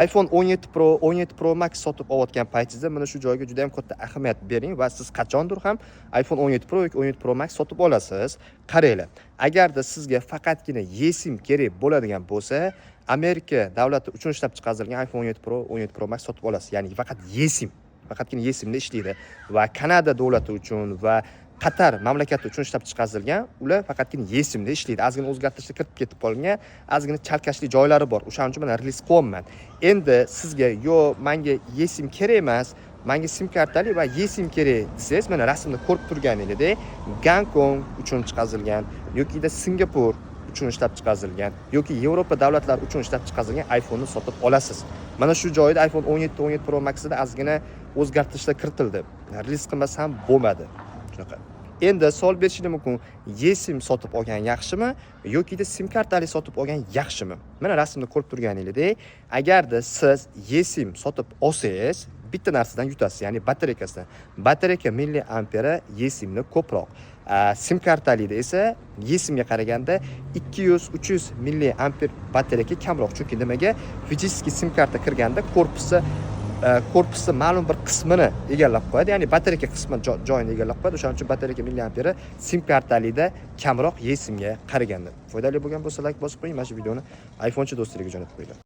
iPhone 17 Pro, 17 Pro Max sotib olayotgan paytingizda mana shu joyga juda ham katta ahamiyat bering va siz qachondir ham iPhone 17 Pro yoki 17 Pro Max sotib olasiz. Qaranglar, agarda sizga faqatgina eSIM kerak bo'ladigan bo'lsa, Amerika davlati uchun ishlab chiqarilgan iPhone 17 Pro, 17 Pro Max sotib olasiz. Ya'ni faqat eSIM, faqatgina eSIMda ishlaydi va Kanada davlati uchun va Qatar mamlakati uchun ishlab chiqarilgan, ular faqatgina eSIMda ishlaydi. Ozgina o'zgartirishlar kiritib ketib qolgan, ozgina chalkashli joylari bor. O'shaning uchun men release qilyapman. Endi sizga yo menga eSIM kerak emas, menga SIM kartali va eSIM kerak desangiz, mana rasmda ko'rib turganingizdek, Gonkong uchun chiqarilgan yoki Singapur uchun ishlab chiqarilgan yoki Yevropa davlatlari uchun ishlab chiqarilgan iPhone ni sotib olasiz. Mana shu joyda iPhone 17, 17 Pro Max da ozgina o'zgartirishlar kiritildi. Release qilmasa ham bo'lmadi. Shunaqa. Endi savol berishingiz mumkin, eSIM sotib olgan yaxshimi yoki SIM kartali sotib olgan yaxshimi? Mana rasmda ko'rib turganingizdek, agarda siz eSIM sotib olsangiz, bitta narsadan yutasiz, ya'ni batareykasidan. Batareyka milliy amperi eSIMni ko'proq. SIM kartalida esa eSIMga qaraganda 200-300 milliy amper batareyka kamroq. Chunki nimaga? Fiziskiy SIM karta kirganda korpusi ma'lum bir qismini egallab qo'yadi, ya'ni batareyka qismi joyini egallab qo'yadi. O'shaning uchun batareyka milliy amperi SIM kartalida kamroq eSIMga qaraganda. Foydali bo'lgan bo'lsa like bosib qo'ying, mana shu videoni iPhonechi do'stlariga jo'natib qo'yinglar.